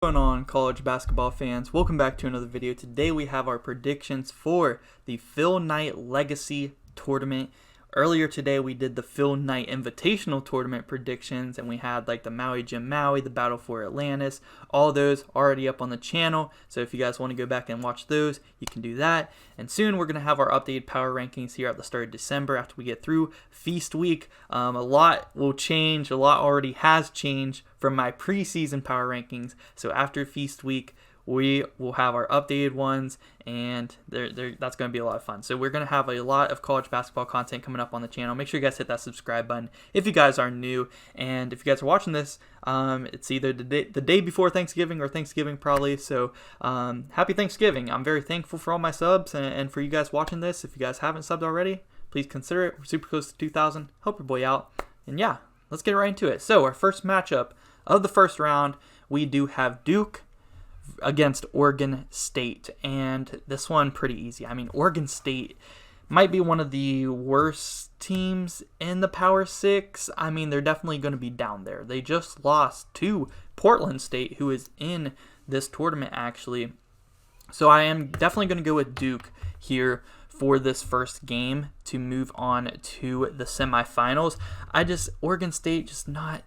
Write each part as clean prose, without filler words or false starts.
What's going on, college basketball fans? Welcome back to another video. Today we have our predictions for the Phil Knight Legacy Tournament. Earlier today we did the Phil Knight Invitational Tournament predictions, and we had like the Maui Jim Maui, the Battle for Atlantis, all those already up on the channel. So if you guys want to go back and watch those, you can do that. And soon we're going to have our updated power rankings here at the start of December after we get through Feast Week. A lot will change, a lot already has changed from my preseason power rankings. So after Feast Week, we will have our updated ones, and that's going to be a lot of fun. So we're going to have a lot of college basketball content coming up on the channel. Make sure you guys hit that subscribe button if you guys are new. And if you guys are watching this, it's either the day before Thanksgiving or Thanksgiving probably. So happy Thanksgiving. I'm very thankful for all my subs and for you guys watching this. If you guys haven't subbed already, please consider it. We're super close to 2,000. Help your boy out. And yeah, let's get right into it. So our first matchup of the first round, we do have Duke against Oregon State, and this one pretty easy. I mean, Oregon State might be one of the worst teams in the Power 6. I mean, they're definitely going to be down there. They just lost to Portland State, who is in this tournament actually. So I am definitely going to go with Duke here for this first game to move on to the semifinals. Oregon State just not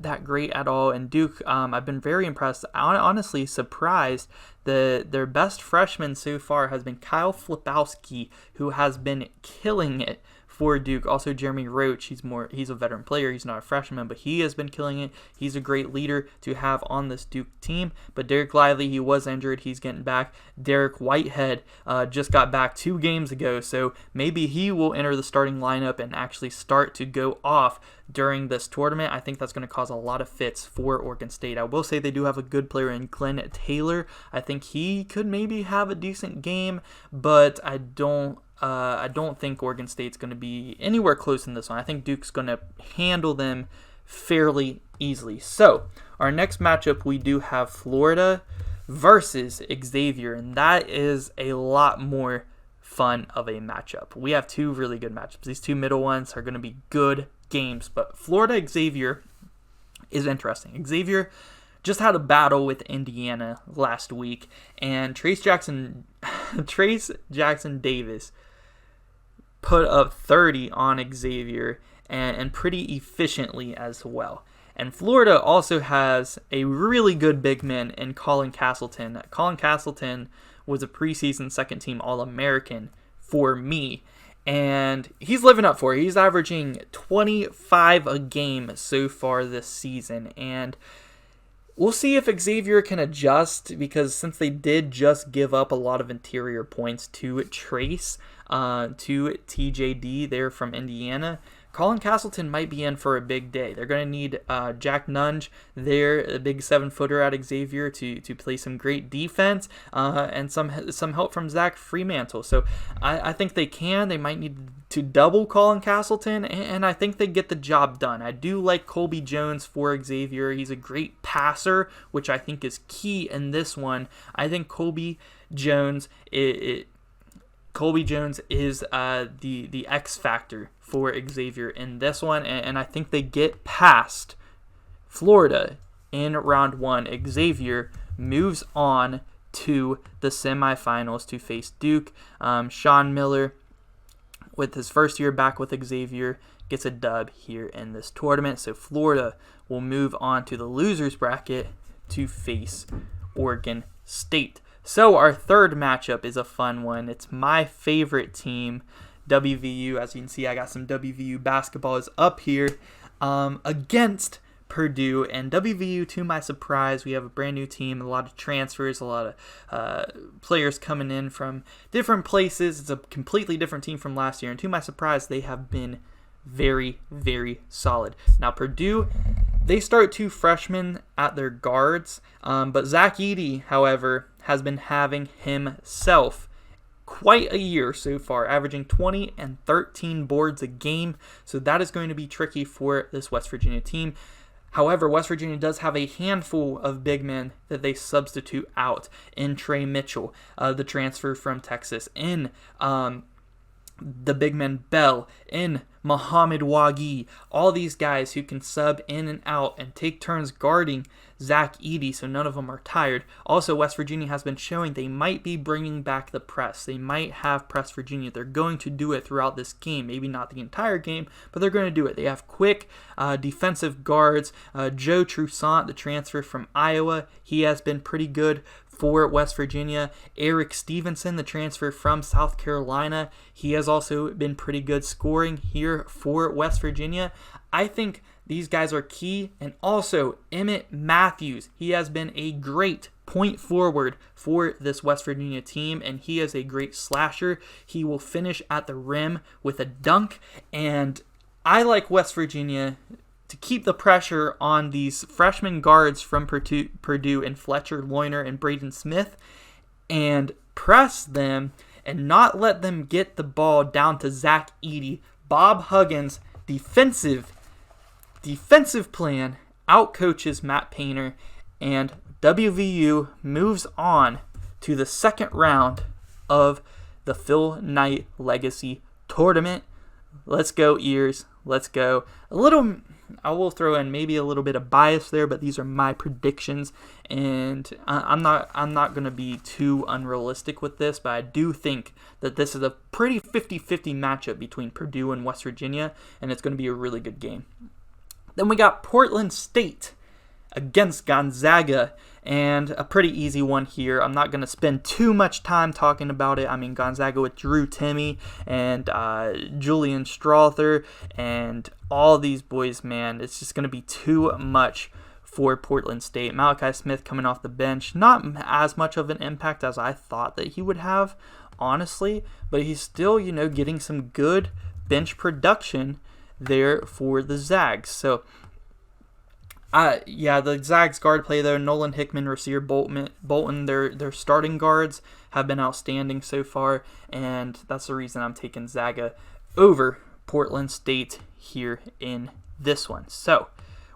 that great at all, and Duke, I've been very impressed. Honestly surprised. Their best freshman so far has been Kyle Flipowski, who has been killing it for Duke. Also Jeremy Roach, he's a veteran player, he's not a freshman, but he has been killing it. He's a great leader to have on this Duke team. But Derek Lively, he was injured, he's getting back. Derek Whitehead just got back 2 games ago, so maybe he will enter the starting lineup and actually start to go off during this tournament. I think that's going to cause a lot of fits for Oregon State. I will say they do have a good player in Glenn Taylor. I think he could maybe have a decent game, but I don't think Oregon State's going to be anywhere close in this one. I think Duke's going to handle them fairly easily. So our next matchup, we do have Florida versus Xavier, and that is a lot more fun of a matchup. We have 2 really good matchups. These 2 middle ones are going to be good games, but Florida Xavier is interesting. Xavier just had a battle with Indiana last week, and Trace Jackson Davis put up 30 on Xavier, and pretty efficiently as well. And Florida also has a really good big man in Colin Castleton. Colin Castleton was a preseason second-team All-American for me, and he's living up for it. He's averaging 25 a game so far this season, and we'll see if Xavier can adjust, because since they did just give up a lot of interior points to Trace, to TJD there from Indiana, Colin Castleton might be in for a big day. They're going to need Jack Nunge there, a big 7-footer at Xavier, to play some great defense, and some help from Zach Fremantle. So I think they might need to double Colin Castleton, and I think they get the job done. I do like Colby Jones for Xavier. He's a great passer, which I think is key in this one. I think Colby Jones is the X factor for Xavier in this one, and I think they get past Florida in round 1. Xavier moves on to the semifinals to face Duke. Sean Miller, with his first year back with Xavier, gets a dub here in this tournament. So Florida will move on to the losers bracket to face Oregon State. So our third matchup is a fun one. It's my favorite team, WVU. As you can see, I got some WVU basketballs up here against Purdue. And WVU, to my surprise, we have a brand new team, a lot of transfers, a lot of players coming in from different places. It's a completely different team from last year. And to my surprise, they have been very, very solid. Now, Purdue, they start 2 freshmen at their guards, but Zach Edey, however, has been having himself quite a year so far, averaging 20 and 13 boards a game, so that is going to be tricky for this West Virginia team. However, West Virginia does have a handful of big men that they substitute out in Trey Mitchell, the transfer from Texas, in the big man Bell, in Muhammad Wagi, all these guys who can sub in and out and take turns guarding Zach Edey, so none of them are tired. Also, West Virginia has been showing they might be bringing back the press. They might have press Virginia. They're going to do it throughout this game. Maybe not the entire game, but they're going to do it. They have quick defensive guards. Joe Toussaint, the transfer from Iowa, he has been pretty good for West Virginia. Eric Stevenson, the transfer from South Carolina, he has also been pretty good scoring here for West Virginia. I think these guys are key. And also, Emmett Matthews, he has been a great point forward for this West Virginia team, and he is a great slasher. He will finish at the rim with a dunk, and I like West Virginia to keep the pressure on these freshman guards from Purdue and Fletcher Loyner and Braden Smith and press them and not let them get the ball down to Zach Edey. Bob Huggins' defensive plan outcoaches Matt Painter, and WVU moves on to the second round of the Phil Knight Legacy Tournament. Let's go, Ears. Let's go. I will throw in maybe a little bit of bias there, but these are my predictions, and I'm not going to be too unrealistic with this, but I do think that this is a pretty 50-50 matchup between Purdue and West Virginia, and it's going to be a really good game. Then we got Portland State against Gonzaga, and a pretty easy one here. I'm not going to spend too much time talking about it. I mean, Gonzaga with Drew Timme and Julian Strother and all these boys, man. It's just going to be too much for Portland State. Malachi Smith coming off the bench. Not as much of an impact as I thought that he would have, honestly, but he's still, getting some good bench production there for the Zags. So, the Zags guard play though, Nolan Hickman, Rasir Bolton, their starting guards have been outstanding so far, and that's the reason I'm taking Zaga over Portland State here in this one. So,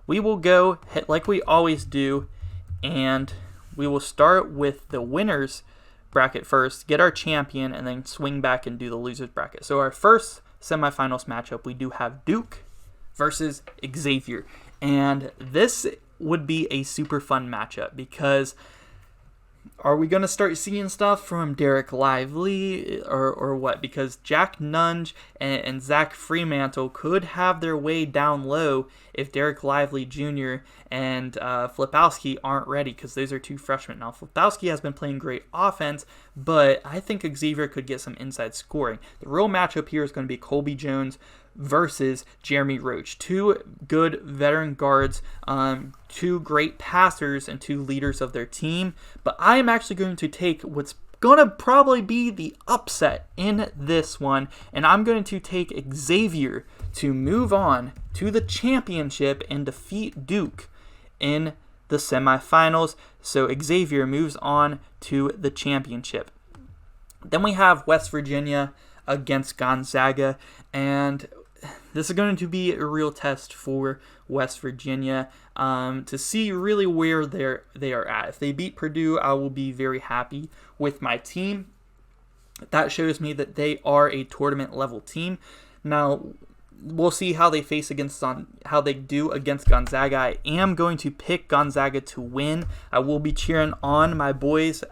we will go like we always do, and we will start with the winners bracket first, get our champion, and then swing back and do the losers bracket. So our first semifinals matchup, we do have Duke versus Xavier. And this would be a super fun matchup because are we going to start seeing stuff from Derek Lively or what? Because Jack Nunge and Zach Fremantle could have their way down low if Derek Lively Jr. and Flipowski aren't ready, because those are two freshmen. Now, Flipowski has been playing great offense, but I think Xavier could get some inside scoring. The real matchup here is going to be Colby Jones versus Jeremy Roach. Two good veteran guards, two great passers, and two leaders of their team. But I am actually going to take what's going to probably be the upset in this one, and I'm going to take Xavier to move on to the championship and defeat Duke in the semifinals. So Xavier moves on to the championship. Then we have West Virginia against Gonzaga, and this is going to be a real test for West Virginia to see really where they are at. If they beat Purdue, I will be very happy with my team. That shows me that they are a tournament level team. Now, we'll see how they how they do against Gonzaga. I am going to pick Gonzaga to win. I will be cheering on my boys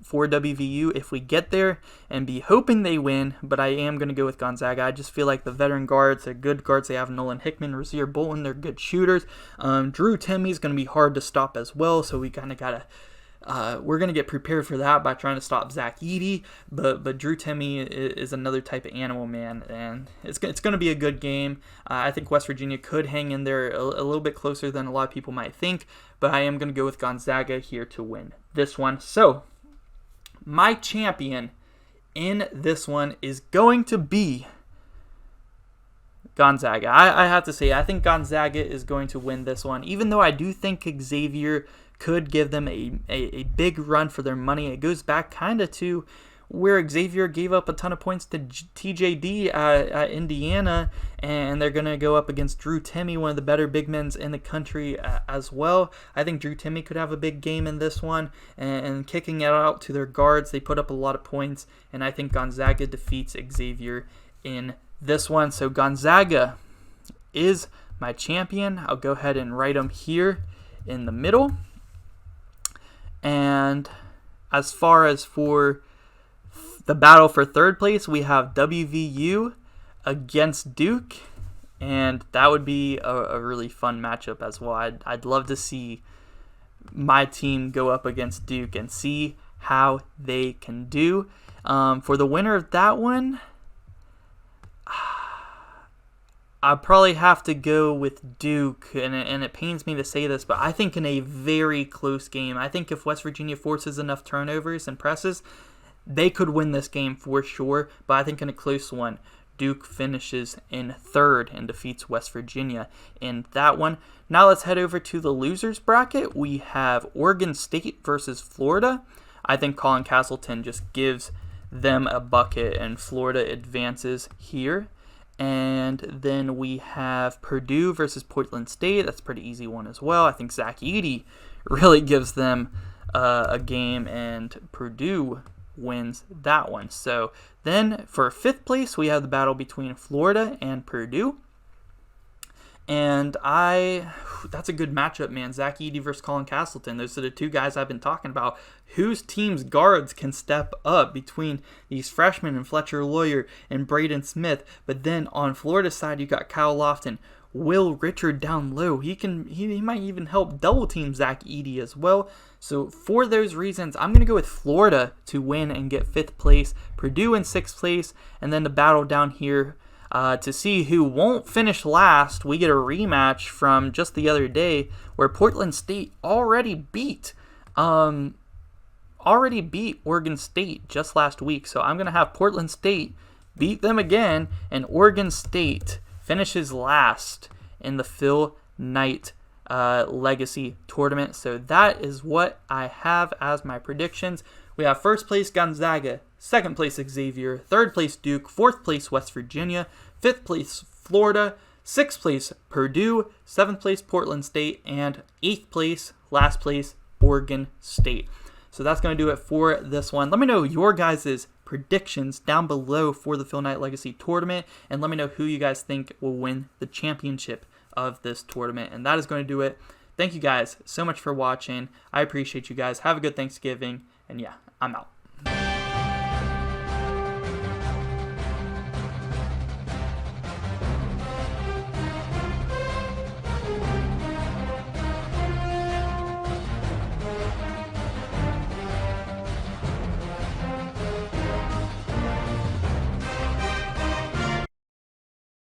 for WVU if we get there and be hoping they win, but I am going to go with Gonzaga. I just feel like the veteran guards, they're good guards. They have Nolan Hickman, Rasir Bolton, they're good shooters. Drew Timme is going to be hard to stop as well, so we kind of got to we're going to get prepared for that by trying to stop Zach Edey, but Drew Timme is another type of animal, man, and it's going to be a good game. I think West Virginia could hang in there a little bit closer than a lot of people might think, but I am going to go with Gonzaga here to win this one. So, my champion in this one is going to be Gonzaga. I have to say, I think Gonzaga is going to win this one, even though I do think Xavier could give them a big run for their money. It goes back kind of to where Xavier gave up a ton of points to TJD at Indiana, and they're going to go up against Drew Timme, one of the better big men in the country as well. I think Drew Timme could have a big game in this one, and kicking it out to their guards, they put up a lot of points, and I think Gonzaga defeats Xavier in this one. So Gonzaga is my champion. I'll go ahead and write them here in the middle. And as far as for the battle for third place, we have WVU against Duke. And that would be a really fun matchup as well. I'd love to see my team go up against Duke and see how they can do. For the winner of that one, I'd probably have to go with Duke, and it pains me to say this, but I think in a very close game, I think if West Virginia forces enough turnovers and presses, they could win this game for sure, but I think in a close one, Duke finishes in third and defeats West Virginia in that one. Now let's head over to the losers bracket. We have Oregon State versus Florida. I think Colin Castleton just gives them a bucket, and Florida advances here. And then we have Purdue versus Portland State. That's a pretty easy one as well. I think Zach Edey really gives them a game, and Purdue wins that one. So then for fifth place, we have the battle between Florida and Purdue. And that's a good matchup, man. Zach Edey versus Colin Castleton. Those are the two guys I've been talking about. Whose team's guards can step up between these freshmen and Fletcher Lawyer and Braden Smith. But then on Florida's side, you got Kyle Lofton, Will Richard down low. He might even help double team Zach Edey as well. So for those reasons, I'm going to go with Florida to win and get fifth place. Purdue in sixth place. And then the battle down here, to see who won't finish last, we get a rematch from just the other day where Portland State already beat Oregon State just last week. So I'm going to have Portland State beat them again, and Oregon State finishes last in the Phil Knight Legacy Tournament. So that is what I have as my predictions. We have first place Gonzaga, second place Xavier, third place Duke, fourth place West Virginia, fifth place Florida, sixth place Purdue, seventh place Portland State, and eighth place, last place, Oregon State. So that's going to do it for this one. Let me know your guys' predictions down below for the Phil Knight Legacy Tournament, and let me know who you guys think will win the championship of this tournament. And that is going to do it. Thank you guys so much for watching. I appreciate you guys. Have a good Thanksgiving, and yeah, I'm out.